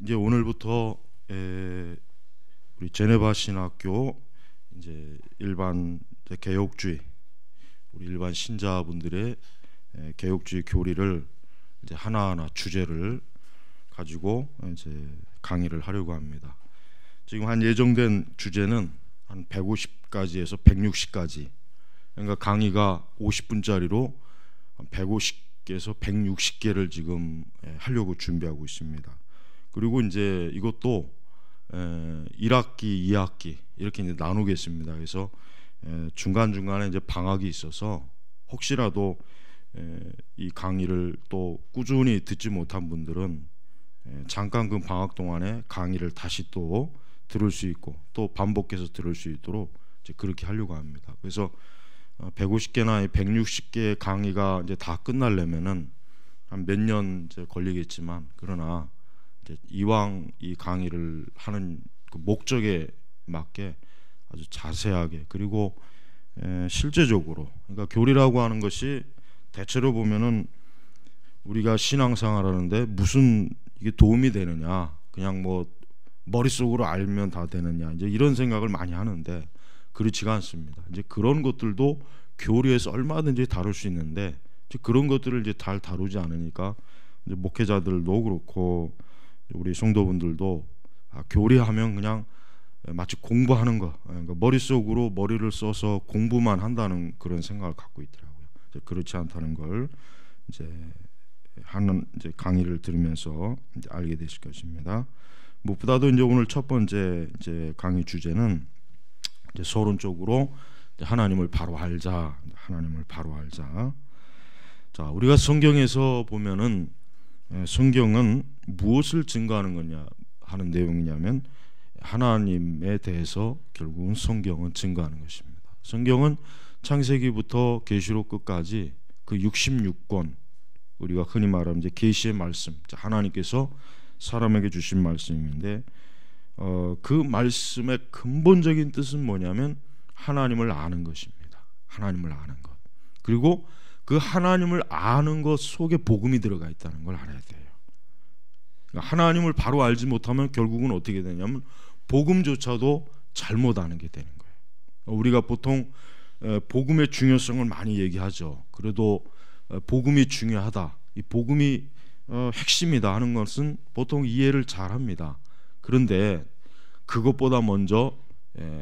이제 오늘부터 우리 제네바 신학교 이제 일반 이제 개혁주의 우리 일반 신자분들의 개혁주의 교리를 이제 하나하나 주제를 가지고 이제 강의를 하려고 합니다. 지금 한 예정된 주제는 한 150가지에서 160가지. 그러니까 강의가 50분짜리로 150개에서 160개를 지금 하려고 준비하고 있습니다. 그리고 이제 이것도 1학기, 2학기 이렇게 이제 나누겠습니다. 그래서 중간중간에 이제 방학이 있어서 혹시라도 이 강의를 또 꾸준히 듣지 못한 분들은 잠깐 그 방학 동안에 강의를 다시 또 들을 수 있고 또 반복해서 들을 수 있도록 이제 그렇게 하려고 합니다. 그래서 150개나 160개의 강의가 이제 다 끝나려면은 한 몇 년 이제 걸리겠지만, 그러나 이제 이왕 이 강의를 하는 그 목적에 맞게 아주 자세하게, 그리고 실제적으로, 그러니까 교리라고 하는 것이 대체로 보면은 우리가 신앙생활하는데 무슨 이게 도움이 되느냐, 그냥 뭐 머릿속으로 알면 다 되느냐, 이제 이런 생각을 많이 하는데 그렇지가 않습니다. 이제 그런 것들도 교리에서 얼마든지 다룰 수 있는데 이제 그런 것들을 이제 잘 다루지 않으니까 이제 목회자들도 그렇고 우리 성도분들도 교리하면 그냥 마치 공부하는 거, 그러니까 머릿속으로 머리를 써서 공부만 한다는 그런 생각을 갖고 있더라고요. 이제 그렇지 않다는 걸 이제 하는 이제 강의를 들으면서 이제 알게 되실 것입니다. 무엇보다도 이제 오늘 첫 번째 이제 강의 주제는 이제 서론적으로 하나님을 바로 알자. 하나님을 바로 알자. 자, 우리가 성경에서 보면은 성경은 무엇을 증거하는 거냐 하는 내용이냐면 하나님에 대해서 결국은 성경은 증거하는 것입니다. 성경은 창세기부터 계시록 끝까지 그 66권, 우리가 흔히 말하면 이제 계시의 말씀, 하나님께서 사람에게 주신 말씀인데 그 말씀의 근본적인 뜻은 뭐냐면 하나님을 아는 것입니다. 하나님을 아는 것. 그리고 그 하나님을 아는 것 속에 복음이 들어가 있다는 걸 알아야 돼요. 그러니까 하나님을 바로 알지 못하면 결국은 어떻게 되냐면 복음조차도 잘못 아는 게 되는 거예요. 우리가 보통 복음의 중요성을 많이 얘기하죠. 그래도 복음이 중요하다, 이 복음이 핵심이다 하는 것은 보통 이해를 잘합니다. 그런데 그것보다 먼저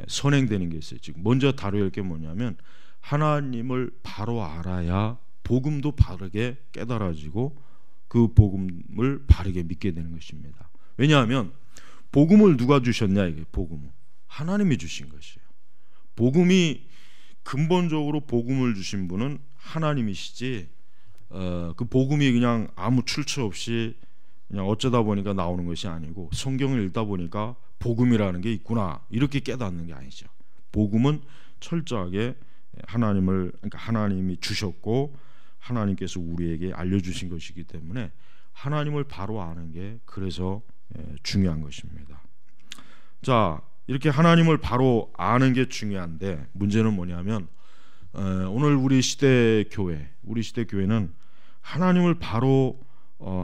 선행되는 게 있어요. 지금 먼저 다뤄야 할 게 뭐냐면 하나님을 바로 알아야 복음도 바르게 깨달아지고 그 복음을 바르게 믿게 되는 것입니다. 왜냐하면 복음을 누가 주셨냐, 이게 복음은 하나님이 주신 것이에요. 복음이 근본적으로 복음을 주신 분은 하나님이시지 그 복음이 그냥 아무 출처 없이 그냥 어쩌다 보니까 나오는 것이 아니고 성경을 읽다 보니까 복음이라는 게 있구나 이렇게 깨닫는 게 아니죠. 복음은 철저하게 하나님을, 그러니까 하나님이 주셨고 하나님께서 우리에게 알려주신 것이기 때문에 하나님을 바로 아는 게 그래서 중요한 것입니다. 자, 이렇게 하나님을 바로 아는 게 중요한데 문제는 뭐냐면 오늘 우리 시대 교회는 하나님을 바로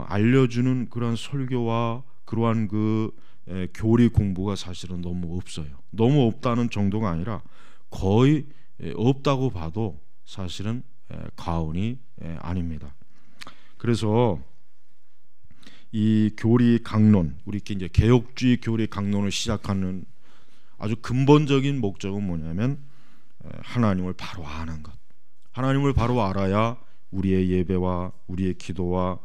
알려주는 그런 설교와 그러한 그 교리 공부가 사실은 너무 없어요. 너무 없다는 정도가 아니라 거의 없다고 봐도 사실은 과언이 아닙니다. 그래서 이 교리 강론, 우리 이제 개혁주의 교리 강론을 시작하는 아주 근본적인 목적은 뭐냐면 하나님을 바로 아는 것. 하나님을 바로 알아야 우리의 예배와 우리의 기도와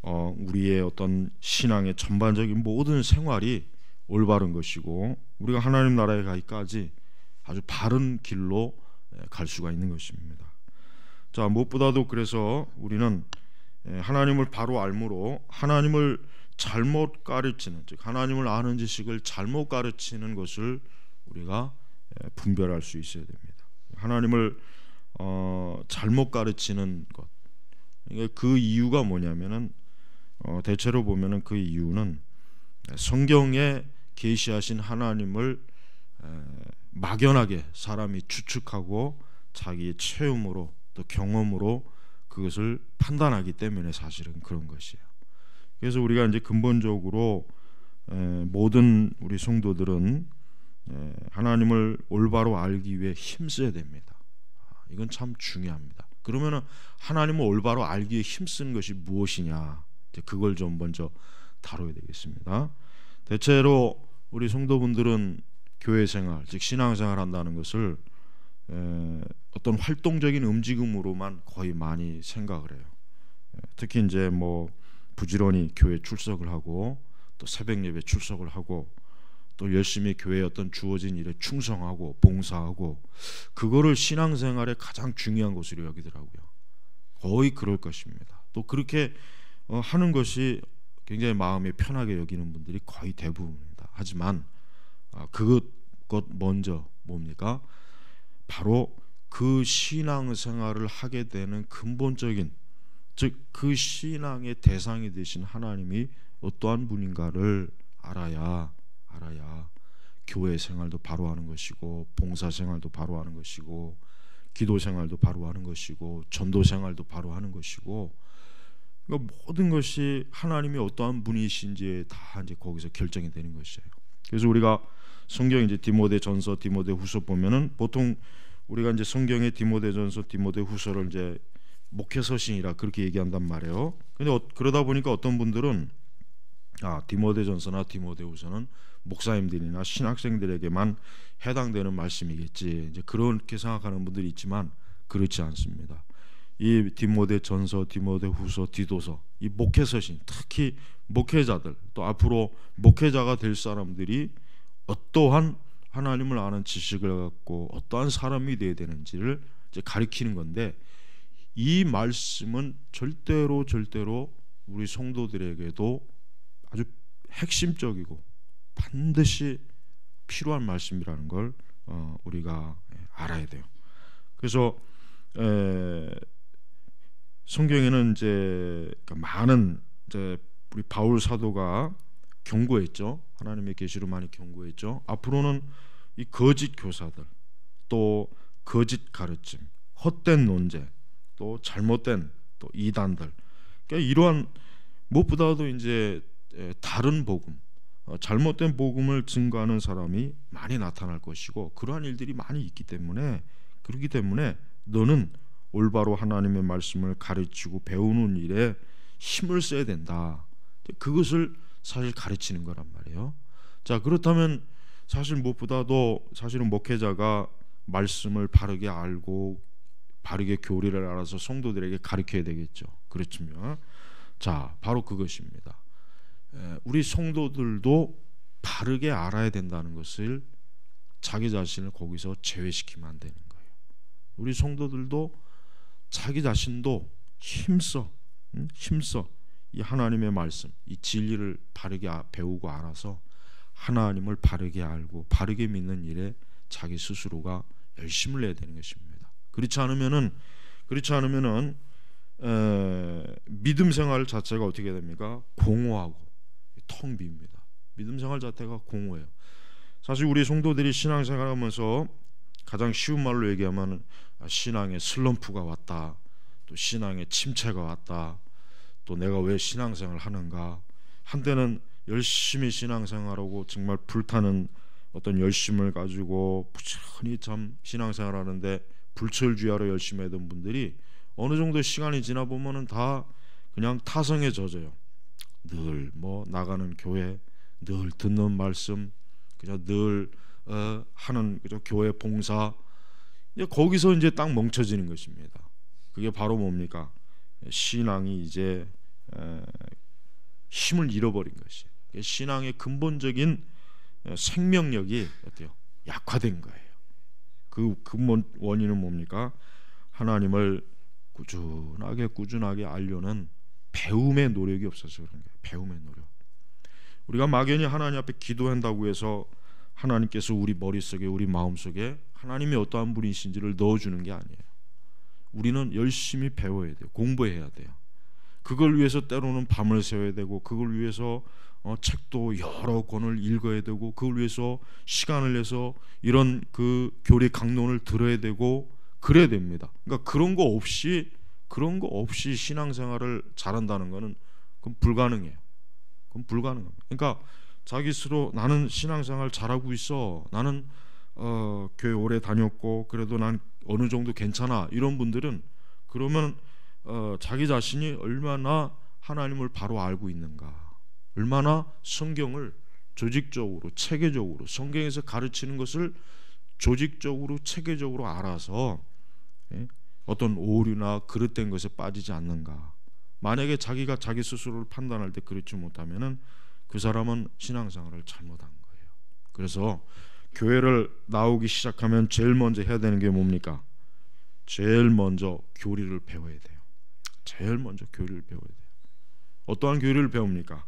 우리의 어떤 신앙의 전반적인 모든 생활이 올바른 것이고 우리가 하나님 나라에 가기까지 아주 바른 길로 갈 수가 있는 것입니다. 자, 무엇보다도 그래서 우리는 하나님을 바로 알므로 하나님을 잘못 가르치는, 즉 하나님을 아는 지식을 잘못 가르치는 것을 우리가 분별할 수 있어야 됩니다. 하나님을 잘못 가르치는 것, 그 이유가 뭐냐면은 대체로 보면은 그 이유는 성경에 계시하신 하나님을 막연하게 사람이 추측하고 자기의 체험으로 또 경험으로 그것을 판단하기 때문에 사실은 그런 것이에요. 그래서 우리가 이제 근본적으로 모든 우리 성도들은 하나님을 올바로 알기 위해 힘써야 됩니다. 이건 참 중요합니다. 그러면은 하나님을 올바로 알기 위해 힘쓰는 것이 무엇이냐, 그걸 좀 먼저 다뤄야 되겠습니다. 대체로 우리 성도분들은 교회 생활, 즉 신앙생활 한다는 것을 어떤 활동적인 움직임으로만 거의 많이 생각을 해요. 특히 이제 뭐 부지런히 교회 출석을 하고 또 새벽 예배 출석을 하고 또 열심히 교회에 어떤 주어진 일에 충성하고 봉사하고, 그거를 신앙생활의 가장 중요한 것으로 여기더라고요. 거의 그럴 것입니다. 또 그렇게 하는 것이 굉장히 마음이 편하게 여기는 분들이 거의 대부분입니다. 하지만 그것 먼저 뭡니까? 바로 그 신앙생활을 하게 되는 근본적인, 즉 그 신앙의 대상이 되신 하나님이 어떠한 분인가를 알아야 교회 생활도 바로 하는 것이고, 봉사 생활도 바로 하는 것이고, 기도 생활도 바로 하는 것이고, 전도 생활도 바로 하는 것이고, 그러니까 모든 것이 하나님이 어떠한 분이신지에 다 이제 거기서 결정이 되는 것이에요. 그래서 우리가 성경 이제 디모데전서, 디모데후서 보면은 보통 우리가 이제 성경의 디모데전서, 디모데후서를 이제 목회서신이라 그렇게 얘기한단 말이에요. 근데 그러다 보니까 어떤 분들은 디모데전서나 디모데후서는 목사님들이나 신학생들에게만 해당되는 말씀이겠지, 이제 그렇게 생각하는 분들이 있지만 그렇지 않습니다. 이 디모데전서, 디모데후서, 디도서, 이 목회서신, 특히 목회자들, 또 앞으로 목회자가 될 사람들이 어떠한 하나님을 아는 지식을 갖고 어떠한 사람이 되어야 되는지를 이제 가리키는 건데, 이 말씀은 절대로 우리 성도들에게도 아주 핵심적이고 반드시 필요한 말씀이라는 걸 우리가 알아야 돼요. 그래서 성경에는 이제 많은 이제 우리 바울 사도가 경고했죠. 하나님의 계시로 많이 경고했죠. 앞으로는 이 거짓 교사들, 또 거짓 가르침, 헛된 논쟁, 또 잘못된 또 이단들, 그러니까 이러한 무엇보다도 이제 다른 복음, 잘못된 복음을 증거하는 사람이 많이 나타날 것이고, 그러한 일들이 많이 있기 때문에, 그렇기 때문에 너는 올바로 하나님의 말씀을 가르치고 배우는 일에 힘을 써야 된다. 그것을 사실 가르치는 거란 말이에요. 자, 그렇다면 사실 무엇보다도 사실은 목회자가 말씀을 바르게 알고 바르게 교리를 알아서 성도들에게 가르쳐야 되겠죠. 그렇지만 자, 바로 그것입니다. 우리 성도들도 바르게 알아야 된다는 것을 자기 자신을 거기서 제외시키면 안 되는 거예요. 우리 성도들도 자기 자신도 힘써 이 하나님의 말씀, 이 진리를 바르게 배우고 알아서 하나님을 바르게 알고 바르게 믿는 일에 자기 스스로가 열심을 내야 되는 것입니다. 그렇지 않으면은 믿음 생활 자체가 어떻게 됩니까? 공허하고 텅 빕니다. 믿음 생활 자체가 공허해요. 사실 우리 성도들이 신앙생활하면서 가장 쉬운 말로 얘기하면 신앙의 슬럼프가 왔다, 또 신앙의 침체가 왔다, 또 내가 왜 신앙생활을 하는가, 한때는 열심히 신앙생활하고 정말 불타는 어떤 열심을 가지고 부지런히 참 신앙생활 하는데 불철주야로 열심히 하던 분들이 어느 정도 시간이 지나 보면은 다 그냥 타성에 젖어요. 늘 뭐 나가는 교회, 늘 듣는 말씀, 그냥 늘 하는 그저 교회 봉사, 이제 거기서 이제 딱 멈춰지는 것입니다. 그게 바로 뭡니까? 신앙이 이제 힘을 잃어버린 것이, 신앙의 근본적인 생명력이 어때요? 약화된 거예요. 그 근본 원인은 뭡니까? 하나님을 꾸준하게 알려는 배움의 노력이 없어서 그런 거예요. 배움의 노력. 우리가 막연히 하나님 앞에 기도한다고 해서 하나님께서 우리 머릿속에, 우리 마음속에 하나님이 어떠한 분이신지를 넣어주는 게 아니에요. 우리는 열심히 배워야 돼요. 공부해야 돼요. 그걸 위해서 때로는 밤을 새워야 되고, 그걸 위해서 책도 여러 권을 읽어야 되고, 그걸 위해서 시간을 내서 이런 그 교리 강론을 들어야 되고 그래야 됩니다. 그러니까 그런 거 없이 신앙생활을 잘한다는 거는 그건 불가능해요. 그건 불가능합니다. 그러니까 자기 스스로 나는 신앙생활 잘하고 있어, 나는 교회 오래 다녔고 그래도 난 어느 정도 괜찮아, 이런 분들은 그러면 자기 자신이 얼마나 하나님을 바로 알고 있는가, 얼마나 성경을 조직적으로 체계적으로 성경에서 가르치는 것을 조직적으로 체계적으로 알아서 어떤 오류나 그릇된 것에 빠지지 않는가. 만약에 자기가 자기 스스로를 판단할 때 그렇지 못하면은 그 사람은 신앙생활을 잘못한 거예요. 그래서 교회를 나오기 시작하면 제일 먼저 해야 되는 게 뭡니까? 제일 먼저 교리를 배워야 돼요. 제일 먼저 교리를 배워야 돼요. 어떠한 교리를 배웁니까?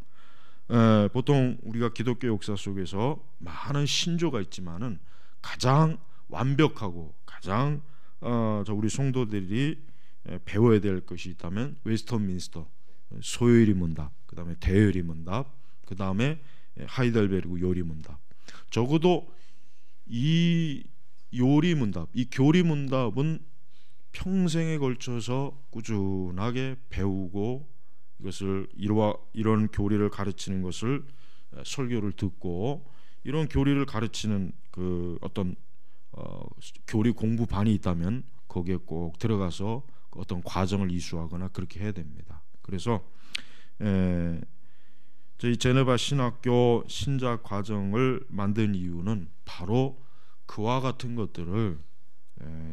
보통 우리가 기독교 역사 속에서 많은 신조가 있지만은 가장 완벽하고 가장 우리 성도들이 배워야 될 것이 있다면 웨스턴민스터 소요리 문답, 그 다음에 대요리 문답, 그 다음에 하이델베르그 요리 문답. 적어도 이 요리 문답, 이 교리 문답은 평생에 걸쳐서 꾸준하게 배우고 이것을 이런 교리를 가르치는 것을 설교를 듣고 이런 교리를 가르치는 그 어떤 교리 공부반이 있다면 거기에 꼭 들어가서 어떤 과정을 이수하거나 그렇게 해야 됩니다. 그래서 저희 제네바 신학교 신자 과정을 만든 이유는 바로 그와 같은 것들을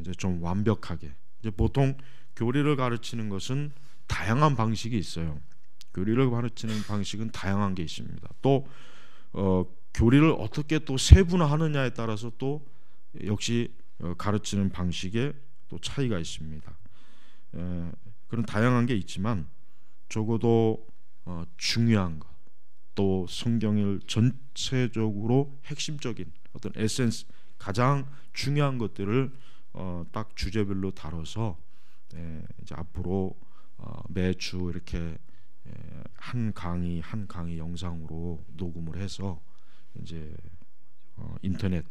이제 좀 완벽하게, 이제 보통 교리를 가르치는 것은 다양한 방식이 있어요. 교리를 가르치는 방식은 다양한 게 있습니다. 또 교리를 어떻게 또 세분화하느냐에 따라서 또 역시 가르치는 방식에 또 차이가 있습니다. 그런 다양한 게 있지만 적어도 중요한 것, 또 성경을 전체적으로 핵심적인 어떤 에센스, 가장 중요한 것들을 딱 주제별로 다뤄서 이제 앞으로 매주 이렇게 한 강의 영상으로 녹음을 해서 이제 인터넷에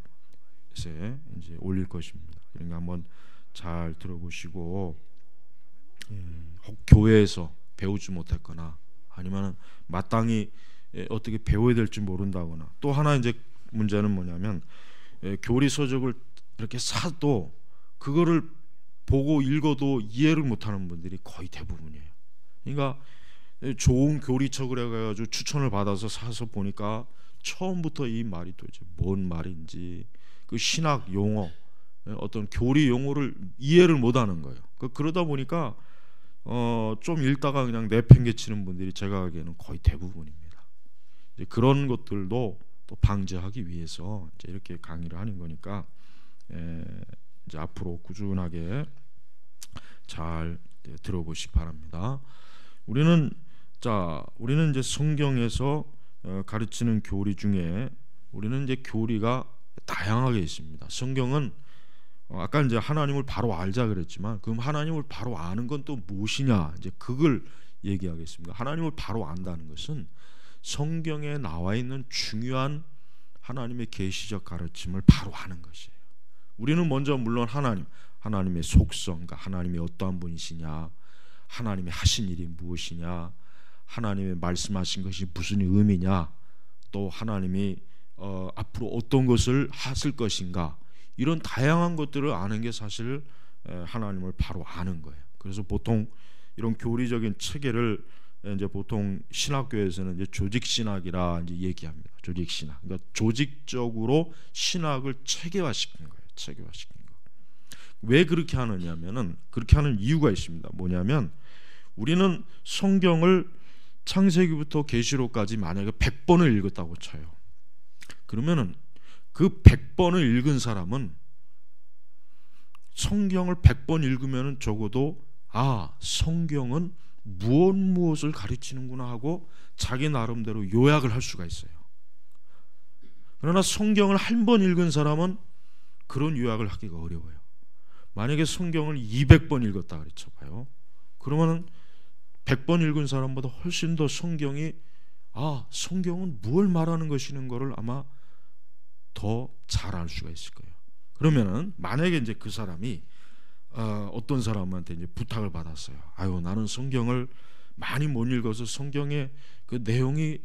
이제 올릴 것입니다. 그러니까 한번 잘 들어보시고, 혹 교회에서 배우지 못했거나 아니면 마땅히 어떻게 배워야 될지 모른다거나, 또 하나 이제 문제는 뭐냐면 교리 서적을 이렇게 사도 그거를 보고 읽어도 이해를 못하는 분들이 거의 대부분이에요. 그러니까 좋은 교리책을 해가지고 추천을 받아서 사서 보니까 처음부터 이 말이 도대체 뭔 말인지, 그 신학 용어, 어떤 교리 용어를 이해를 못하는 거예요. 그러다 보니까 좀 읽다가 그냥 내팽개치는 분들이 제가 알기에는 거의 대부분입니다. 이제 그런 것들도 또 방지하기 위해서 이제 이렇게 강의를 하는 거니까 이제 앞으로 꾸준하게 잘 들어보시기 바랍니다. 우리는 이제 성경에서 가르치는 교리 중에 우리는 이제 교리가 다양하게 있습니다. 성경은 아까 이제 하나님을 바로 알자 그랬지만, 그럼 하나님을 바로 아는 건 또 무엇이냐, 이제 그걸 얘기하겠습니다. 하나님을 바로 안다는 것은 성경에 나와 있는 중요한 하나님의 계시적 가르침을 바로 아는 것이에요. 우리는 먼저 물론 하나님의 속성, 그러니까 하나님이 어떠한 분이시냐, 하나님이 하신 일이 무엇이냐, 하나님의 말씀하신 것이 무슨 의미냐, 또 하나님이 앞으로 어떤 것을 하실 것인가, 이런 다양한 것들을 아는 게 사실 하나님을 바로 아는 거예요. 그래서 보통 이런 교리적인 체계를 이제 보통 신학교에서는 이제 조직 신학이라 이제 얘기합니다. 조직 신학. 그러니까 조직적으로 신학을 체계화시키는 거예요. 체계화시키는 거. 왜 그렇게 하느냐면은, 그렇게 하는 이유가 있습니다. 뭐냐면 우리는 성경을 창세기부터 계시록까지 만약에 100번을 읽었다고 쳐요. 그러면은 그 100번을 읽은 사람은 성경을 100번 읽으면 적어도 성경은 무엇을 가르치는구나 하고 자기 나름대로 요약을 할 수가 있어요. 그러나 성경을 한 번 읽은 사람은 그런 요약을 하기가 어려워요. 만약에 성경을 200번 읽었다 그랬죠 봐요. 그러면 100번 읽은 사람보다 훨씬 더 성경은 뭘 말하는 것이는 거를 아마 더 잘 알 수가 있을 거예요. 그러면은 만약에 이제 그 사람이 어떤 사람한테 이제 부탁을 받았어요. 나는 성경을 많이 못 읽어서 성경의 그 내용이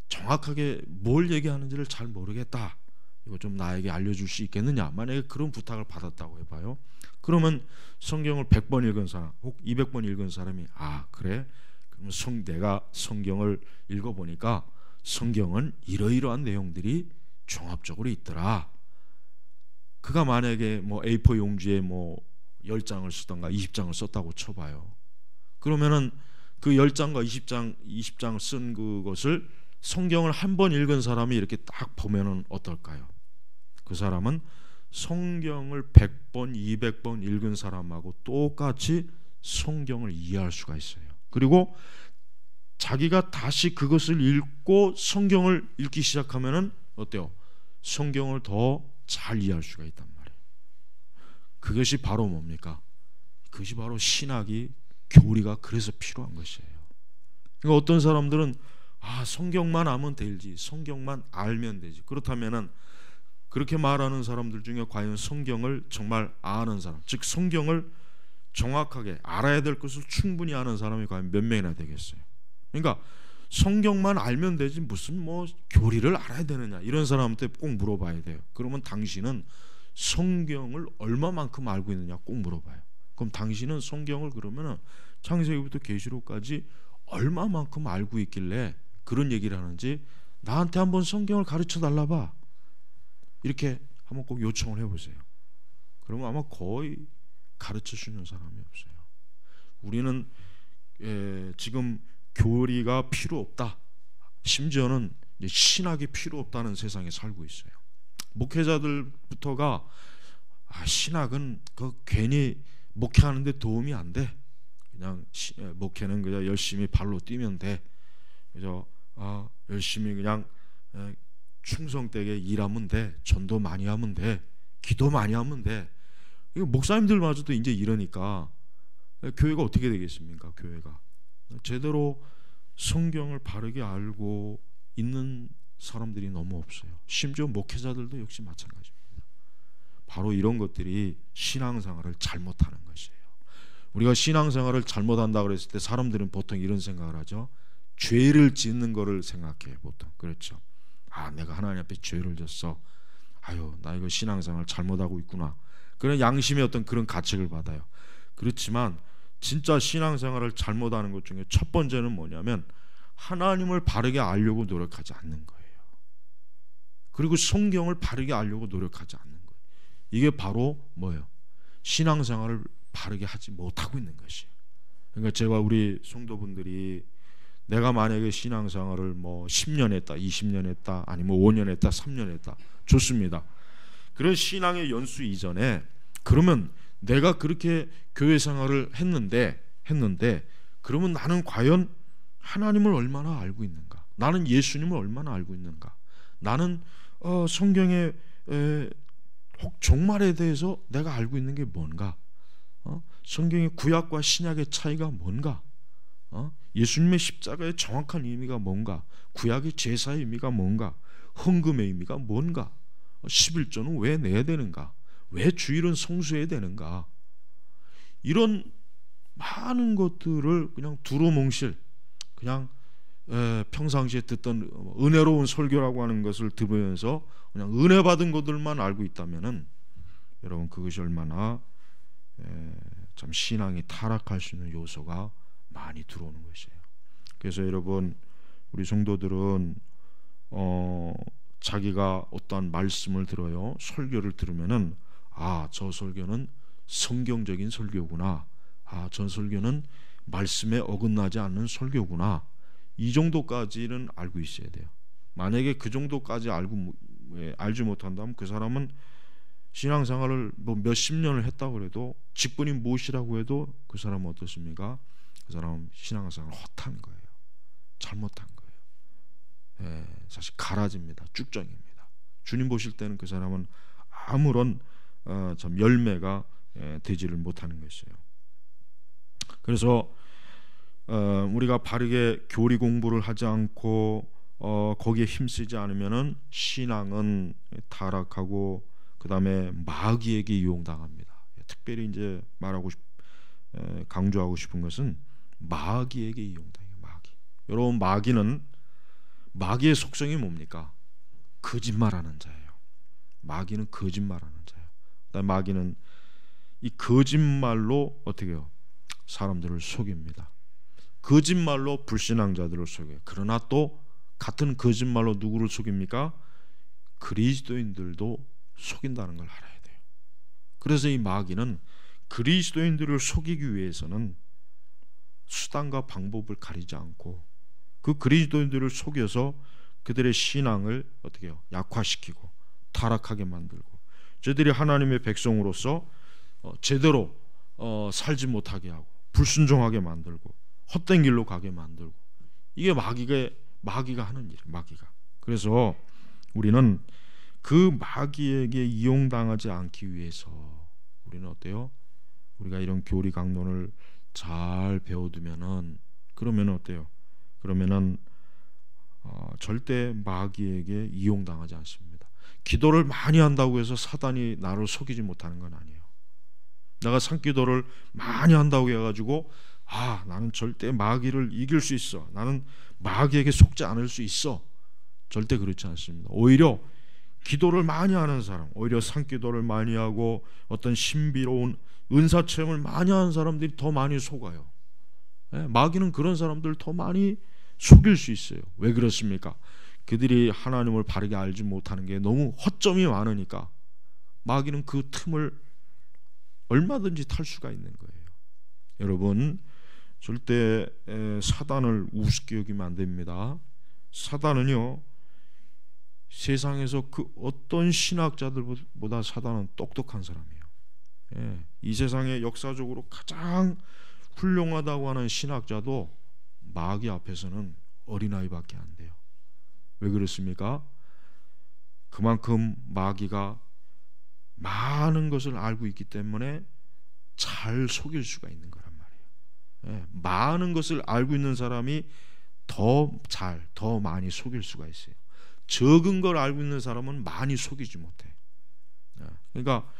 정확하게 뭘 얘기하는지를 잘 모르겠다. 이거 좀 나에게 알려줄 수 있겠느냐. 만약에 그런 부탁을 받았다고 해봐요. 그러면 성경을 100번 읽은 사람, 혹 200번 읽은 사람이 그래? 그러면 내가 성경을 읽어보니까 성경은 이러이러한 내용들이 종합적으로 있더라. 그가 만약에 뭐 A4 용지에 뭐 10장을 쓰던가 20장을 썼다고 쳐봐요. 그러면은 그 10장과 20장을 쓴 그것을 성경을 한 번 읽은 사람이 이렇게 딱 보면은 어떨까요? 그 사람은 성경을 100번, 200번 읽은 사람하고 똑같이 성경을 이해할 수가 있어요. 그리고 자기가 다시 그것을 읽고 성경을 읽기 시작하면은 어때요? 성경을 더 잘 이해할 수가 있단 말이에요. 그것이 바로 뭡니까? 그것이 바로 신학이, 교리가 그래서 필요한 것이에요. 그러니까 어떤 사람들은 성경만 알면 되지, 성경만 알면 되지. 그렇다면은 그렇게 말하는 사람들 중에 과연 성경을 정말 아는 사람, 즉 성경을 정확하게 알아야 될 것을 충분히 아는 사람이 과연 몇 명이나 되겠어요? 그러니까 성경만 알면 되지 무슨 뭐 교리를 알아야 되느냐, 이런 사람한테 꼭 물어봐야 돼요. 그러면 당신은 성경을 얼마만큼 알고 있느냐 꼭 물어봐요. 그럼 당신은 성경을 그러면은 창세기부터 계시록까지 얼마만큼 알고 있길래 그런 얘기를 하는지 나한테 한번 성경을 가르쳐 달라봐, 이렇게 한번 꼭 요청을 해보세요. 그러면 아마 거의 가르쳐 주는 사람이 없어요. 우리는 지금 교리가 필요 없다, 심지어는 신학이 필요 없다는 세상에 살고 있어요. 목회자들부터가 신학은 괜히 목회하는데 도움이 안 돼, 그냥 목회는 그냥 열심히 발로 뛰면 돼, 그래서 열심히 그냥 충성되게 일하면 돼, 전도 많이 하면 돼, 기도 많이 하면 돼. 이거 목사님들마저도 이제 이러니까 교회가 어떻게 되겠습니까? 교회가 제대로 성경을 바르게 알고 있는 사람들이 너무 없어요. 심지어 목회자들도 역시 마찬가지입니다. 바로 이런 것들이 신앙생활을 잘못하는 것이에요. 우리가 신앙생활을 잘못한다 그랬을 때 사람들은 보통 이런 생각을 하죠. 죄를 짓는 거를 생각해요. 보통 그렇죠. 내가 하나님 앞에 죄를 졌어, 나 이거 신앙생활 잘못하고 있구나, 그런 양심의 어떤 그런 가책을 받아요. 그렇지만 진짜 신앙생활을 잘못하는 것 중에 첫 번째는 뭐냐면 하나님을 바르게 알려고 노력하지 않는 거예요. 그리고 성경을 바르게 알려고 노력하지 않는 거예요. 이게 바로 뭐예요? 신앙생활을 바르게 하지 못하고 있는 것이에요. 그러니까 제가 우리 성도분들이 내가 만약에 신앙생활을 뭐 10년 했다, 20년 했다, 아니면 5년 했다, 3년 했다, 좋습니다. 그런 신앙의 연수 이전에 그러면 내가 그렇게 교회 생활을 했는데 그러면 나는 과연 하나님을 얼마나 알고 있는가, 나는 예수님을 얼마나 알고 있는가, 나는 성경의 혹 종말에 대해서 내가 알고 있는 게 뭔가, 성경의 구약과 신약의 차이가 뭔가, 예수님의 십자가의 정확한 의미가 뭔가, 구약의 제사의 의미가 뭔가, 헌금의 의미가 뭔가, 11조는 왜 내야 되는가, 왜 주일은 성수해야 되는가, 이런 많은 것들을 그냥 두루뭉실 그냥 평상시에 듣던 은혜로운 설교라고 하는 것을 들으면서 그냥 은혜 받은 것들만 알고 있다면은 여러분 그것이 얼마나 참 신앙이 타락할 수 있는 요소가 많이 들어오는 것이에요. 그래서 여러분 우리 성도들은 자기가 어떠한 말씀을 들어요, 설교를 들으면은 저 설교는 성경적인 설교구나, 저 설교는 말씀에 어긋나지 않는 설교구나, 이 정도까지는 알고 있어야 돼요. 만약에 그 정도까지 알지 못한다면 그 사람은 신앙생활을 뭐 몇십 년을 했다고 해도, 직분이 무엇이라고 해도 그 사람은 어떻습니까? 그 사람은 신앙생활을 헛한 거예요. 잘못한 거예요. 사실 가라집니다. 쭉정입니다. 주님 보실 때는 그 사람은 아무런 참 열매가 되지를 못하는 것이에요. 그래서 우리가 바르게 교리 공부를 하지 않고 거기에 힘쓰지 않으면은 신앙은 타락하고 그 다음에 마귀에게 이용당합니다. 특별히 이제 강조하고 싶은 것은 마귀에게 이용당해요. 마귀. 여러분 마귀의 속성이 뭡니까? 거짓말하는 자예요. 마귀는 거짓말하는 자예요. 그다음에 마귀는 이 거짓말로 어떻게 해요? 사람들을 속입니다. 거짓말로 불신앙자들을 속여요. 그러나 또 같은 거짓말로 누구를 속입니까? 그리스도인들도 속인다는 걸 알아야 돼요. 그래서 이 마귀는 그리스도인들을 속이기 위해서는 수단과 방법을 가리지 않고 그 그리스도인들을 속여서 그들의 신앙을 어떻게 해요? 약화시키고 타락하게 만들고 저들이 하나님의 백성으로서 제대로 살지 못하게 하고 불순종하게 만들고 헛된 길로 가게 만들고 이게 마귀가 하는 일이에요. 마귀가. 그래서 우리는 그 마귀에게 이용당하지 않기 위해서 우리는 어때요? 우리가 이런 교리 강론을 잘 배워두면은 그러면 어때요? 그러면은 절대 마귀에게 이용당하지 않습니다. 기도를 많이 한다고 해서 사단이 나를 속이지 못하는 건 아니에요. 내가 산기도를 많이 한다고 해가지고 나는 절대 마귀를 이길 수 있어, 나는 마귀에게 속지 않을 수 있어, 절대 그렇지 않습니다. 오히려 기도를 많이 하는 사람, 오히려 산기도를 많이 하고 어떤 신비로운 은사 체험을 많이 하는 사람들이 더 많이 속아요. 마귀는 그런 사람들 더 많이 속일 수 있어요. 왜 그렇습니까? 그들이 하나님을 바르게 알지 못하는 게 너무 허점이 많으니까 마귀는 그 틈을 얼마든지 탈 수가 있는 거예요. 여러분, 절대 사단을 우습게 여기면 안 됩니다. 사단은요, 세상에서 그 어떤 신학자들보다 사단은 똑똑한 사람이에요. 이 세상에 역사적으로 가장 훌륭하다고 하는 신학자도 마귀 앞에서는 어린아이밖에 안 돼요. 왜 그렇습니까? 그만큼 마귀가 많은 것을 알고 있기 때문에 잘 속일 수가 있는 거란 말이에요. 많은 것을 알고 있는 사람이 더 많이 속일 수가 있어요. 적은 걸 알고 있는 사람은 많이 속이지 못해. 그러니까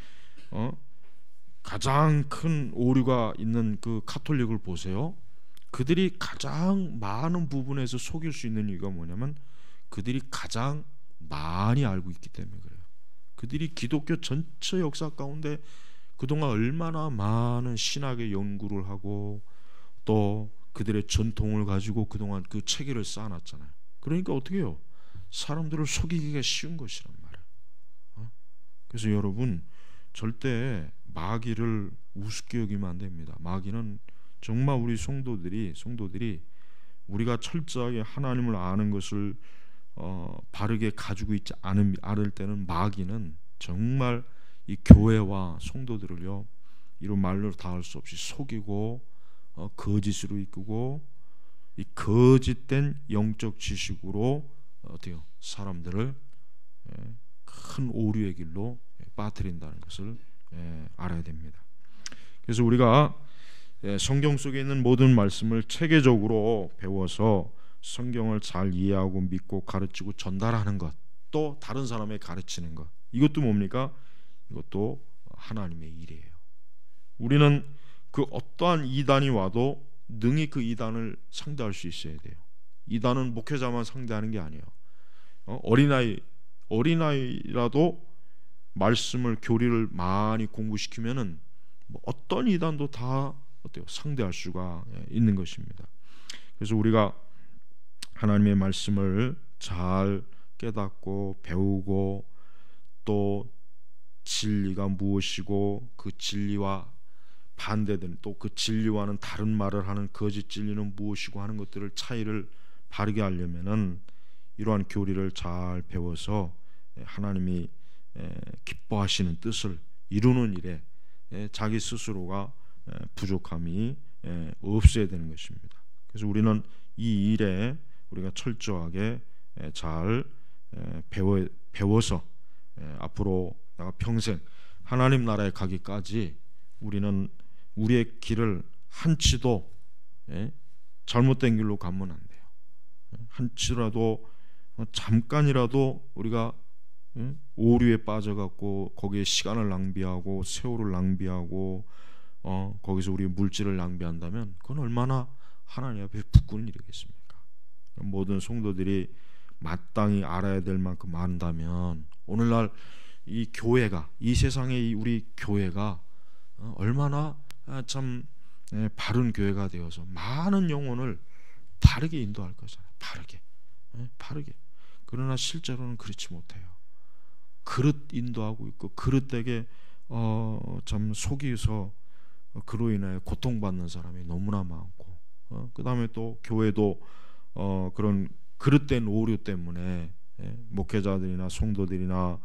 가장 큰 오류가 있는 그 가톨릭을 보세요. 그들이 가장 많은 부분에서 속일 수 있는 이유가 뭐냐면 그들이 가장 많이 알고 있기 때문에 그래요. 그들이 기독교 전체 역사 가운데 그동안 얼마나 많은 신학의 연구를 하고 또 그들의 전통을 가지고 그동안 그 체계를 쌓아놨잖아요. 그러니까 어떻게 해요? 사람들을 속이기가 쉬운 것이란 말이에요. 그래서 여러분, 절대 마귀를 우습게 여기면 안 됩니다. 마귀는 정말 우리 성도들이 우리가 철저하게 하나님을 아는 것을 바르게 가지고 있지 않을 때는 마귀는 정말 이 교회와 성도들을요, 이런 말로 다 할 수 없이 속이고 거짓으로 이끌고 이 거짓된 영적 지식으로 어때요? 사람들을 큰 오류의 길로 빠뜨린다는 것을 알아야 됩니다. 그래서 우리가 성경 속에 있는 모든 말씀을 체계적으로 배워서 성경을 잘 이해하고 믿고 가르치고 전달하는 것, 또 다른 사람에게 가르치는 것, 이것도 뭡니까? 이것도 하나님의 일이에요. 우리는 그 어떠한 이단이 와도 능히 그 이단을 상대할 수 있어야 돼요. 이단은 목회자만 상대하는 게 아니에요. 어린아이라도 말씀을 교리를 많이 공부시키면은 뭐 어떤 이단도 다 어때요? 상대할 수가 있는 것입니다. 그래서 우리가 하나님의 말씀을 잘 깨닫고 배우고 또 진리가 무엇이고 그 진리와 반대되는 또 그 진리와는 다른 말을 하는 거짓 진리는 무엇이고 하는 것들을 차이를 바르게 하려면은 이러한 교리를 잘 배워서 하나님이 기뻐하시는 뜻을 이루는 일에 자기 스스로가 부족함이 없어야 되는 것입니다. 그래서 우리는 이 일에 우리가 철저하게 잘 배워서 앞으로 내가 평생 하나님 나라에 가기까지 우리는 우리의 길을 한치도 잘못된 길로 가면 안 돼요. 한치라도 잠깐이라도 우리가 오류에 빠져갖고 거기에 시간을 낭비하고 세월을 낭비하고 거기서 우리 물질을 낭비한다면 그건 얼마나 하나님 앞에 부끄러운 일이겠습니까? 모든 성도들이 마땅히 알아야 될 만큼 안다면 오늘날 이 교회가, 이 세상의 우리 교회가 얼마나 참 바른 교회가 되어서 많은 영혼을 바르게 인도할 거잖아요. 바르게. 그러나 실제로는 그렇지 못해요. 그릇 인도하고 있고 그릇되게 참 속이서 그로 인하여 고통받는 사람이 너무나 많고, 그 다음에 또 교회도 그런 그릇된 오류 때문에 목회자들이나 성도들이나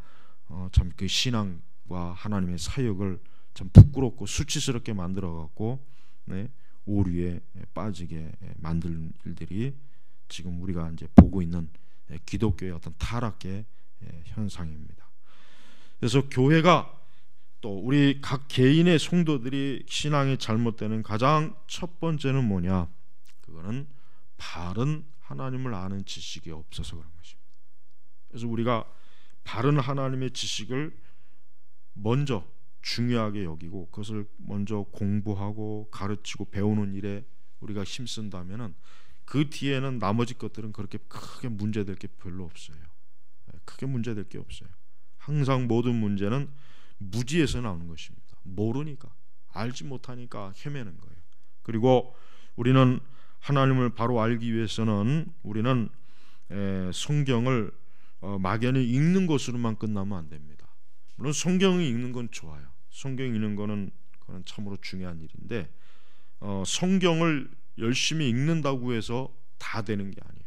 참 그 신앙과 하나님의 사역을 참 부끄럽고 수치스럽게 만들어 갖고 오류에 빠지게 만드는 일들이 지금 우리가 이제 보고 있는 기독교의 어떤 타락의 현상입니다. 그래서 교회가 또 우리 각 개인의 성도들이 신앙이 잘못되는 가장 첫 번째는 뭐냐? 그거는 바른 하나님을 아는 지식이 없어서 그런 것입니다. 그래서 우리가 바른 하나님의 지식을 먼저 중요하게 여기고 그것을 먼저 공부하고 가르치고 배우는 일에 우리가 힘쓴다면은 그 뒤에는 나머지 것들은 그렇게 크게 문제될 게 별로 없어요. 크게 문제될 게 없어요. 항상 모든 문제는 무지에서 나오는 것입니다. 모르니까, 알지 못하니까 헤매는 거예요. 그리고 우리는 하나님을 바로 알기 위해서는 우리는 성경을 막연히 읽는 것으로만 끝나면 안 됩니다. 물론 성경을 읽는 건 좋아요. 성경 읽는 거는 그건 참으로 중요한 일인데 성경을 열심히 읽는다고 해서 다 되는 게 아니에요.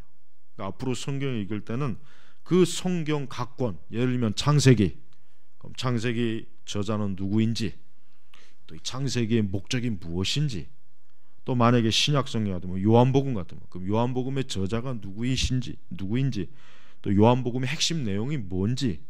그러니까 앞으로 성경을 읽을 때는 그 성경 각 권, 예를 들면 창세기, 그럼 창세기 저자는 누구인지, 또 이 창세기의 목적이 무엇인지, 또 만약에 신약 성경 같은 뭐 요한복음 같은 거, 그럼 요한복음의 저자가 누구인지, 또 요한복음의 핵심 내용이 뭔지,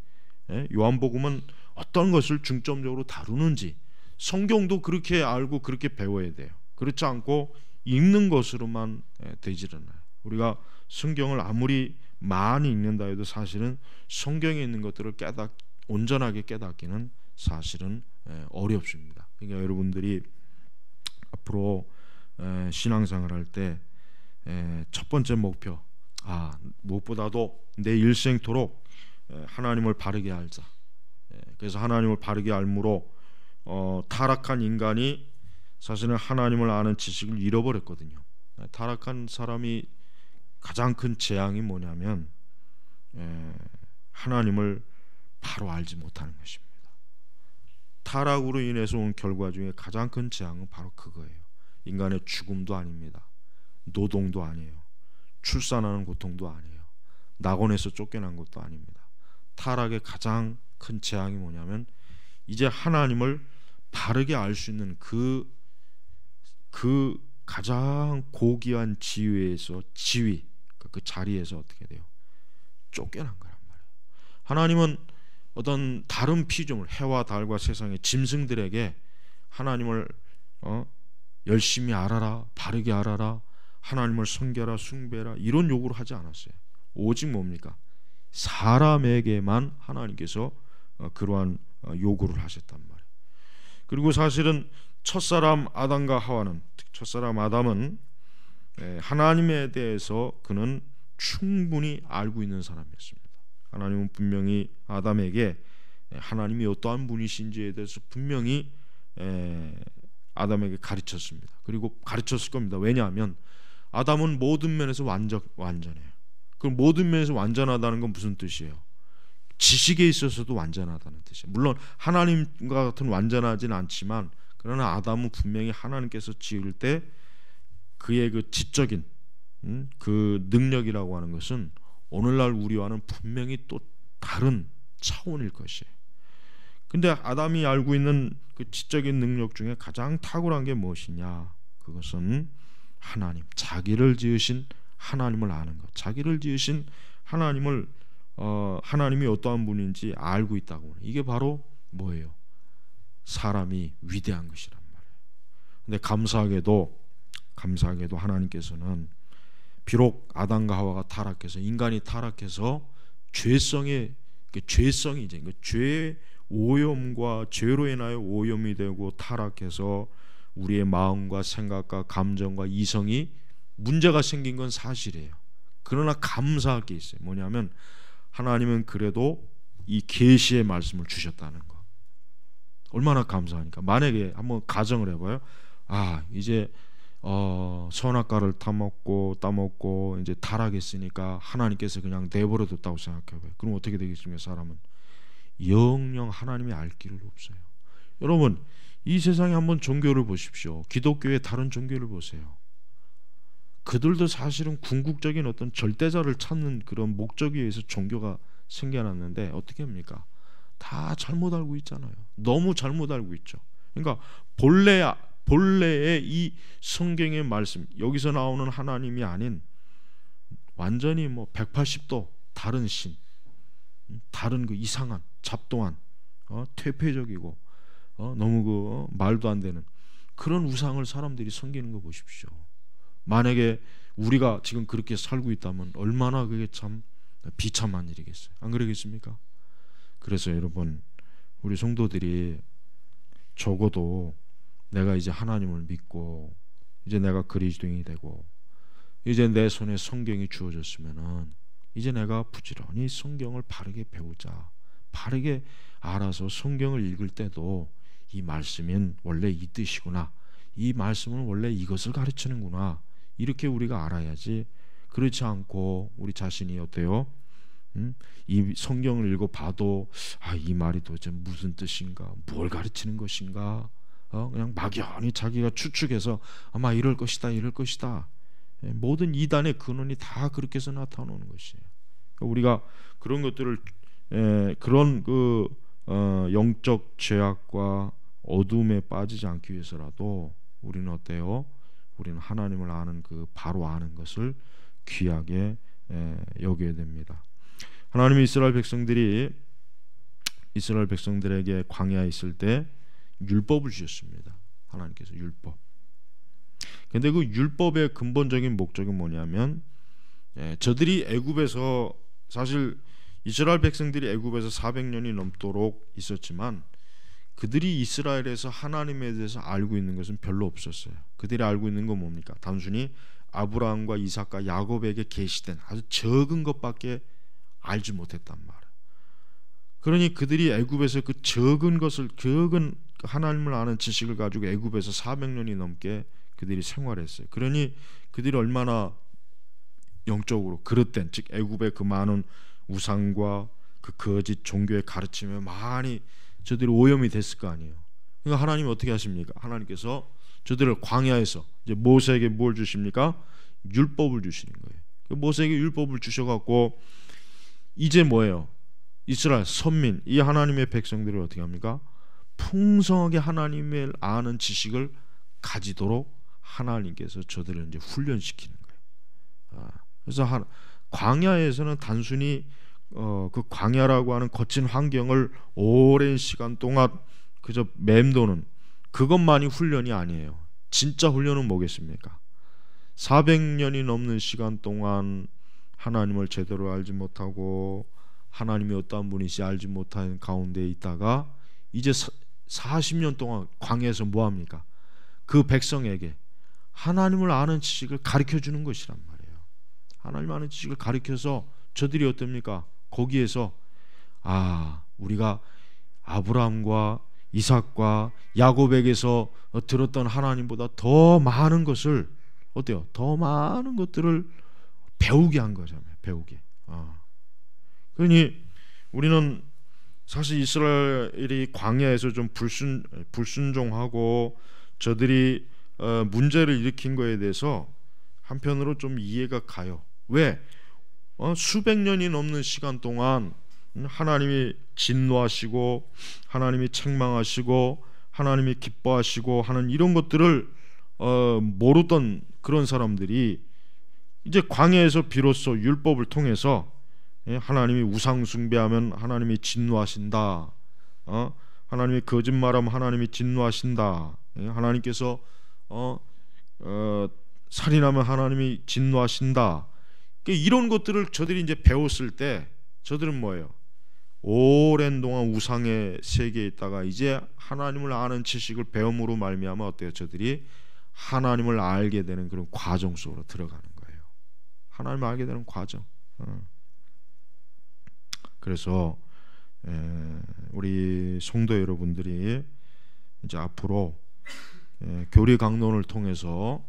요한복음은 어떤 것을 중점적으로 다루는지, 성경도 그렇게 알고 그렇게 배워야 돼요. 그렇지 않고 읽는 것으로만 되지를 않아요. 우리가 성경을 아무리 많이 읽는다 해도 사실은 성경에 있는 것들을 온전하게 깨닫기는 사실은 어렵습니다. 그러니까 여러분들이 앞으로 신앙생활 할 때 첫 번째 목표, 무엇보다도 내 일생토록 하나님을 바르게 알자. 그래서 하나님을 바르게 알므로 타락한 인간이 사실은 하나님을 아는 지식을 잃어버렸거든요. 타락한 사람이 가장 큰 재앙이 뭐냐면 하나님을 바로 알지 못하는 것입니다. 타락으로 인해서 온 결과 중에 가장 큰 재앙은 바로 그거예요. 인간의 죽음도 아닙니다. 노동도 아니에요. 출산하는 고통도 아니에요. 낙원에서 쫓겨난 것도 아닙니다. 타락의 가장 큰 재앙이 뭐냐면 이제 하나님을 바르게 알 수 있는 그 가장 고귀한 지위, 그 자리에서 어떻게 돼요? 쫓겨난 거란 말이에요. 하나님은 어떤 다른 피조물, 해와 달과 세상의 짐승들에게 하나님을 열심히 알아라, 바르게 알아라, 하나님을 섬겨라, 숭배라 이런 요구를 하지 않았어요. 오직 뭡니까? 사람에게만 하나님께서 그러한 요구를 하셨단 말이에요. 그리고 사실은 첫사람 아담은 하나님에 대해서 그는 충분히 알고 있는 사람이었습니다. 하나님은 분명히 아담에게 하나님이 어떠한 분이신지에 대해서 분명히 아담에게 가르쳤습니다. 그리고 가르쳤을 겁니다. 왜냐하면 아담은 모든 면에서 완전해요. 그럼 모든 면에서 완전하다는 건 무슨 뜻이에요? 지식에 있어서도 완전하다는 뜻이에요. 물론 하나님과 같은 완전하지는 않지만 그러나 아담은 분명히 하나님께서 지을 때 그의 그 지적인 그 능력이라고 하는 것은 오늘날 우리와는 분명히 또 다른 차원일 것이에요. 근데 아담이 알고 있는 그 지적인 능력 중에 가장 탁월한 게 무엇이냐? 그것은 하나님, 자기를 지으신 하나님을 아는 것, 자기를 지으신 하나님을 하나님이 어떠한 분인지 알고 있다고. 이게 바로 뭐예요? 사람이 위대한 것이란 말이에요. 근데 감사하게도 하나님께서는 비록 아담과 하와가 타락해서 인간이 타락해서 죄성이 이제 죄 오염과 죄로 인하여 오염이 되고 타락해서 우리의 마음과 생각과 감정과 이성이 문제가 생긴 건 사실이에요. 그러나 감사할 게 있어요. 뭐냐면 하나님은 그래도 이 계시의 말씀을 주셨다는 거. 얼마나 감사하니까. 만약에 한번 가정을 해봐요. 이제 선악과를 따먹고 이제 타락했으니까 하나님께서 그냥 내버려 뒀다고 생각해봐요. 그럼 어떻게 되겠습니까? 사람은 영영 하나님이 알 길은 없어요. 여러분, 이 세상에 한번 종교를 보십시오. 기독교의 다른 종교를 보세요. 그들도 사실은 궁극적인 어떤 절대자를 찾는 그런 목적에 의해서 종교가 생겨났는데 어떻게 합니까? 다 잘못 알고 있잖아요. 너무 잘못 알고 있죠. 그러니까 본래의 이 성경의 말씀, 여기서 나오는 하나님이 아닌 완전히 180도 다른 신, 다른 그 이상한 잡동한 퇴폐적이고 너무 말도 안 되는 그런 우상을 사람들이 섬기는 거 보십시오. 만약에 우리가 지금 그렇게 살고 있다면 얼마나 그게 참 비참한 일이겠어요. 안 그러겠습니까? 그래서 여러분, 우리 성도들이 적어도 내가 이제 하나님을 믿고 이제 내가 그리스도인이 되고 이제 내 손에 성경이 주어졌으면은 이제 내가 부지런히 성경을 바르게 배우자. 바르게 알아서 성경을 읽을 때도 이 말씀은 원래 이 뜻이구나, 이 말씀은 원래 이것을 가르치는구나, 이렇게 우리가 알아야지. 그렇지 않고 우리 자신이 어때요? 이 성경을 읽어봐도 이 말이 도대체 무슨 뜻인가, 뭘 가르치는 것인가, 그냥 막연히 자기가 추측해서 아마 이럴 것이다 모든 이단의 근원이 다 그렇게 해서 나타나는 것이에요. 그러니까 우리가 그런 것들을 그런 영적 죄악과 어둠에 빠지지 않기 위해서라도 우리는 어때요? 우리는 하나님을 아는 바로 아는 것을 귀하게 여겨야 됩니다. 하나님이 이스라엘 백성들에게 광야에 있을 때 율법을 주셨습니다. 하나님께서 율법. 근데 그 율법의 근본적인 목적이 뭐냐면 저들이 애굽에서, 사실 이스라엘 백성들이 애굽에서 400년이 넘도록 있었지만 그들이 이스라엘에서 하나님에 대해서 알고 있는 것은 별로 없었어요. 그들이 알고 있는 건 뭡니까? 단순히 아브라함과 이삭과 야곱에게 계시된 아주 적은 것밖에 알지 못했단 말이에요. 그러니 그들이 애굽에서 그 적은 하나님을 아는 지식을 가지고 애굽에서 400년이 넘게 그들이 생활했어요. 그러니 그들이 얼마나 영적으로 그릇된, 즉 애굽의 그 많은 우상과 그 거짓 종교의 가르침에 많이 저들이 오염이 됐을 거 아니에요. 그러니까 하나님이 어떻게 하십니까? 하나님께서 저들을 광야에서 이제 모세에게 뭘 주십니까? 율법을 주시는 거예요. 모세에게 율법을 주셔갖고 이제 뭐예요? 이스라엘 선민, 이 하나님의 백성들을 어떻게 합니까? 풍성하게 하나님을 아는 지식을 가지도록 하나님께서 저들을 이제 훈련시키는 거예요. 그래서 광야에서는 단순히 그 광야라고 하는 거친 환경을 오랜 시간 동안 그저 맴도는 그것만이 훈련이 아니에요. 진짜 훈련은 뭐겠습니까? 400년이 넘는 시간 동안 하나님을 제대로 알지 못하고 하나님이 어떠한 분이시 알지 못한 가운데 있다가 이제 40년 동안 광야에서 뭐합니까? 그 백성에게 하나님을 아는 지식을 가르쳐주는 것이란 말이에요. 하나님 아는 지식을 가르쳐서 저들이 어떻습니까? 거기에서 우리가 아브라함과 이삭과 야곱에게서 들었던 하나님보다 더 많은 것을 어때요? 더 많은 것들을 배우게 한 거잖아요. 배우게. 그러니 우리는 사실 이스라엘이 광야에서 좀 불순종하고 저들이 문제를 일으킨 거에 대해서 한편으로 좀 이해가 가요. 왜? 수백 년이 넘는 시간 동안 하나님이 진노하시고 하나님이 책망하시고 하나님이 기뻐하시고 하는 이런 것들을 모르던 그런 사람들이 이제 광야에서 비로소 율법을 통해서 하나님이 우상 숭배하면 하나님이 진노하신다, 하나님이 거짓말하면 하나님이 진노하신다, 하나님께서 살인하면 하나님이 진노하신다, 이런 것들을 저들이 이제 배웠을 때 저들은 뭐예요? 오랜 동안 우상의 세계에 있다가 이제 하나님을 아는 지식을 배움으로 말미암아 어때요? 저들이 하나님을 알게 되는 그런 과정 속으로 들어가는 거예요. 하나님을 알게 되는 과정. 그래서 우리 성도 여러분들이 이제 앞으로 교리 강론을 통해서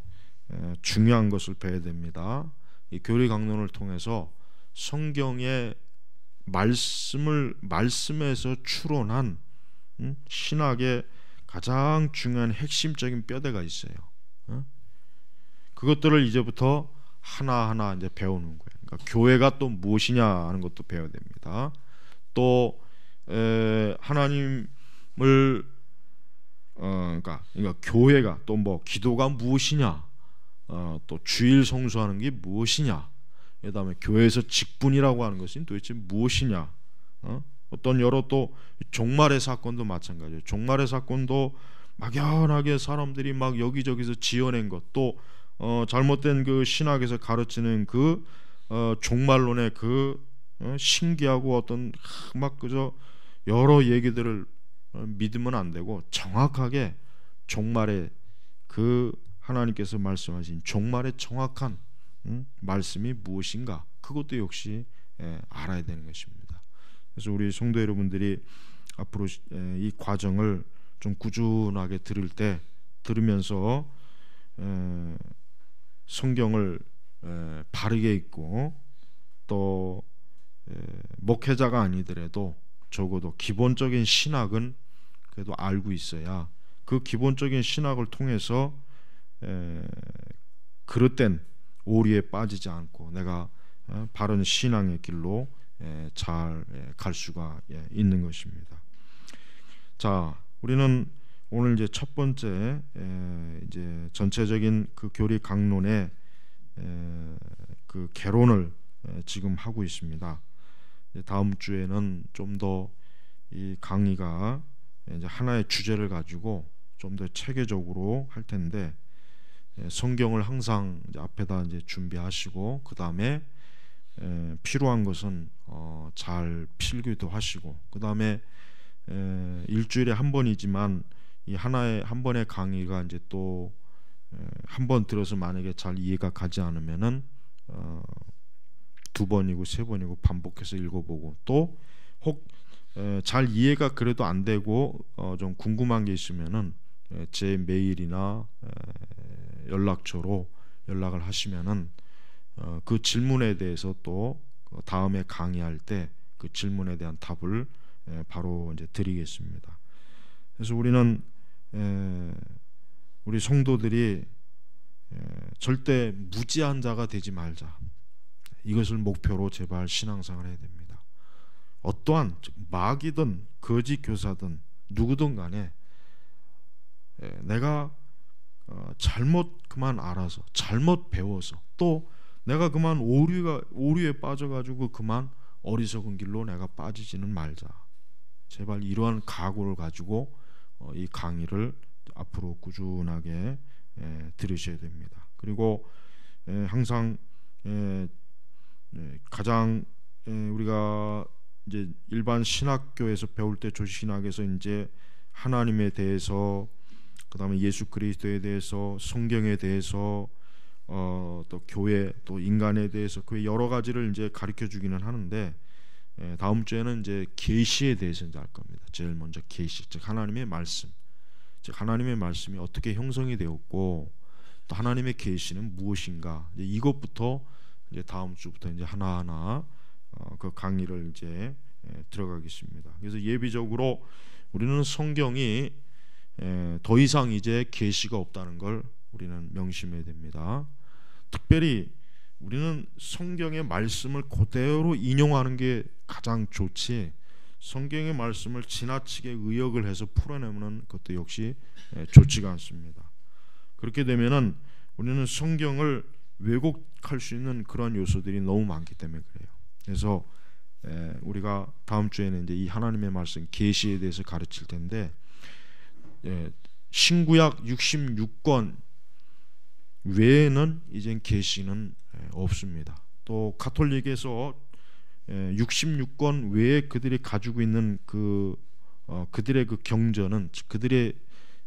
중요한 것을 배워야 됩니다. 이 교리 강론을 통해서 성경의 말씀에서 추론한 신학의 가장 중요한 핵심적인 뼈대가 있어요. 그것들을 이제부터 하나하나 이제 배우는 거예요. 그러니까 교회가 또 무엇이냐 하는 것도 배워야 됩니다. 또 하나님을 그러니까 교회가 또 뭐 기도가 무엇이냐, 또 주일 성수하는 게 무엇이냐, 그다음에 교회에서 직분이라고 하는 것은 도대체 무엇이냐, 어떤 여러 또 종말의 사건도 마찬가지예요. 종말의 사건도 막연하게 사람들이 막 여기저기서 지어낸 것, 또 잘못된 그 신학에서 가르치는 그 종말론의 그 신기하고 어떤 막 그저 여러 얘기들을 믿으면 안 되고, 정확하게 종말의 그 하나님께서 말씀하신 종말의 정확한 말씀이 무엇인가, 그것도 역시 알아야 되는 것입니다. 그래서 우리 성도 여러분들이 앞으로 이 과정을 좀 꾸준하게 들으면서 성경을 바르게 읽고, 또 목회자가 아니더라도 적어도 기본적인 신학은 그래도 알고 있어야 그 기본적인 신학을 통해서 그릇된 오류에 빠지지 않고 내가 바른 신앙의 길로 잘 갈 수가 있는 것입니다. 자, 우리는 오늘 이제 첫 번째 이제 전체적인 그 교리 강론의 그 개론을 지금 하고 있습니다. 다음 주에는 좀 더 이 강의가 이제 하나의 주제를 가지고 좀 더 체계적으로 할 텐데, 성경을 항상 이제 앞에다 이제 준비하시고, 그 다음에 필요한 것은 잘 필기도 하시고, 그 다음에 일주일에 한 번이지만 이 하나의 한 번의 강의가 이제 또 한 번 들어서 만약에 잘 이해가 가지 않으면은 두 번이고 세 번이고 반복해서 읽어보고, 또 혹 잘 이해가 그래도 안 되고 좀 궁금한 게 있으면은 제 메일이나 연락처로 연락을 하시면은 그 질문에 대해서 또 다음에 강의할 때 그 질문에 대한 답을 바로 이제 드리겠습니다. 그래서 우리는 우리 성도들이 절대 무지한 자가 되지 말자, 이것을 목표로 제발 신앙생활을 해야 됩니다. 어떠한 마귀든 거짓 교사든 누구든 간에 내가 잘못 그만 알아서, 잘못 배워서, 또 내가 그만 오류에 빠져가지고 그만 어리석은 길로 내가 빠지지는 말자. 제발 이러한 각오를 가지고 이 강의를 앞으로 꾸준하게 들으셔야 됩니다. 그리고 항상 가장 우리가 이제 일반 신학교에서 배울 때 조신학에서 이제 하나님에 대해서, 그 다음에 예수 그리스도에 대해서, 성경에 대해서, 또 교회, 또 인간에 대해서 그 여러 가지를 이제 가르쳐 주기는 하는데, 다음 주에는 이제 계시에 대해서 이제 할 겁니다. 제일 먼저 계시, 즉 하나님의 말씀, 즉 하나님의 말씀이 어떻게 형성이 되었고, 또 하나님의 계시는 무엇인가, 이것부터 이제 다음 주부터 이제 하나하나 그 강의를 이제 들어가겠습니다. 그래서 예비적으로 우리는 성경이 더 이상 이제 계시가 없다는 걸 우리는 명심해야 됩니다. 특별히 우리는 성경의 말씀을 그대로 인용하는 게 가장 좋지, 성경의 말씀을 지나치게 의역을 해서 풀어내면 그것도 역시 좋지가 않습니다. 그렇게 되면은 우리는 성경을 왜곡할 수 있는 그런 요소들이 너무 많기 때문에 그래요. 그래서 우리가 다음 주에는 이제 이 하나님의 말씀 계시에 대해서 가르칠 텐데, 신구약 66권 외에는 이젠 계시는 없습니다. 또 가톨릭에서 66권 외에 그들이 가지고 있는 그들의 그 경전은, 그들의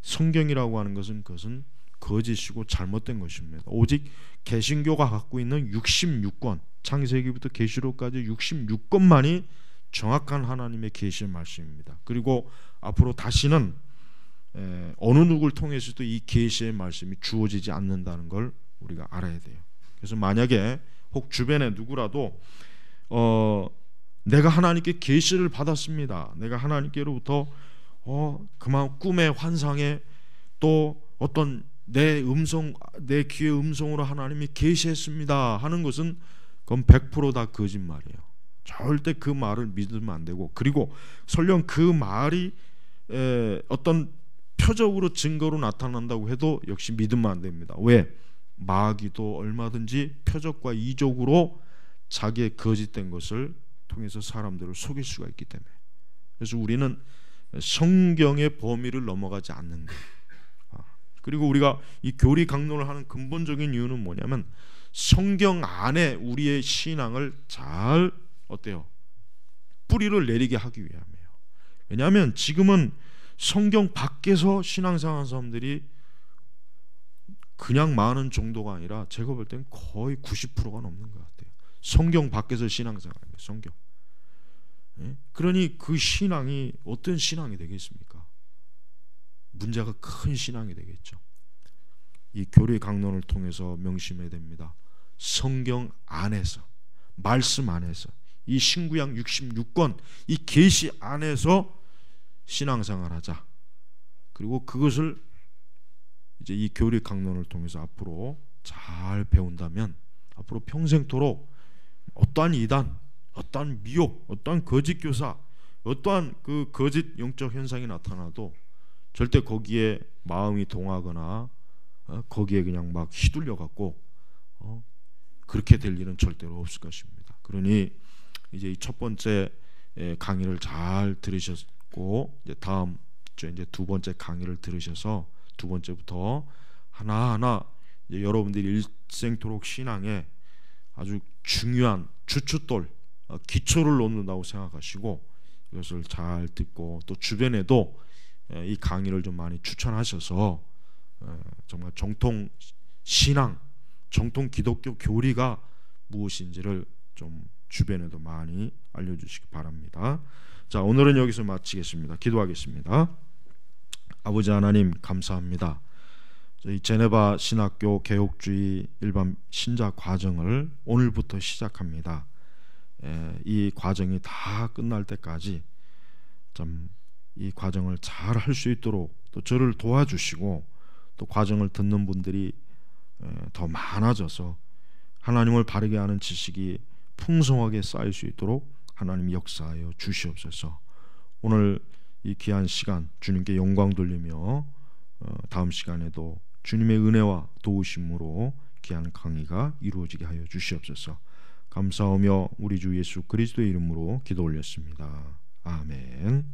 성경이라고 하는 것은 그것은 거짓이고 잘못된 것입니다. 오직 개신교가 갖고 있는 66권, 창세기부터 계시록까지 66권만이 정확한 하나님의 계시의 말씀입니다. 그리고 앞으로 다시는 어느 누구를 통해서도 이 계시의 말씀이 주어지지 않는다는 걸 우리가 알아야 돼요. 그래서 만약에 혹 주변에 누구라도 내가 하나님께 계시를 받았습니다. 내가 하나님께로부터 그만 꿈의 환상에 또 어떤 내 귀의 음성으로 하나님이 계시했습니다 하는 것은 그건 100% 다 거짓말이에요. 절대 그 말을 믿으면 안 되고, 그리고 설령 그 말이 어떤 표적으로 증거로 나타난다고 해도 역시 믿으면 안 됩니다. 왜? 마귀도 얼마든지 표적과 이적으로 자기의 거짓된 것을 통해서 사람들을 속일 수가 있기 때문에, 그래서 우리는 성경의 범위를 넘어가지 않는 거예요. 그리고 우리가 이 교리 강론을 하는 근본적인 이유는 뭐냐면 성경 안에 우리의 신앙을 잘 뿌리를 내리게 하기 위함이에요. 왜냐하면 지금은 성경 밖에서 신앙생활하는 사람들이 그냥 많은 정도가 아니라 제가 볼 땐 거의 90%가 넘는 것 같아요. 성경 밖에서 신앙생활합니다. 성경. 그러니 그 신앙이 어떤 신앙이 되겠습니까? 문제가 큰 신앙이 되겠죠. 이 교리 강론을 통해서 명심해야 됩니다. 성경 안에서, 말씀 안에서, 이 신구약 66권 이 계시 안에서 신앙생활하자. 그리고 그것을 이제 이 교리 강론을 통해서 앞으로 잘 배운다면 앞으로 평생토록 어떠한 이단, 어떠한 미혹, 어떠한 거짓 교사, 어떠한 그 거짓 영적 현상이 나타나도 절대 거기에 마음이 동하거나 거기에 그냥 막 휘둘려 갖고 그렇게 될 일은 절대로 없을 것입니다. 그러니 이제 이 첫 번째 강의를 잘 들으셨고, 이제 다음 주에 이제 두 번째 강의를 들으셔서 두 번째부터 하나하나 이제 여러분들이 일생토록 신앙에 아주 중요한 주춧돌, 기초를 놓는다고 생각하시고 이것을 잘 듣고 또 주변에도 이 강의를 좀 많이 추천하셔서 정말 정통 신앙, 정통 기독교 교리가 무엇인지를 좀 주변에도 많이 알려주시기 바랍니다. 자, 오늘은 여기서 마치겠습니다. 기도하겠습니다. 아버지 하나님 감사합니다. 저희 제네바 신학교 개혁주의 일반 신자 과정을 오늘부터 시작합니다. 이 과정이 다 끝날 때까지 참 이 과정을 잘 할 수 있도록 또 저를 도와주시고 또 과정을 듣는 분들이 더 많아져서 하나님을 바르게 아는 지식이 풍성하게 쌓일 수 있도록 하나님 역사하여 주시옵소서. 오늘 이 귀한 시간 주님께 영광 돌리며 다음 시간에도 주님의 은혜와 도우심으로 귀한 강의가 이루어지게 하여 주시옵소서. 감사하며 우리 주 예수 그리스도의 이름으로 기도 올렸습니다. 아멘.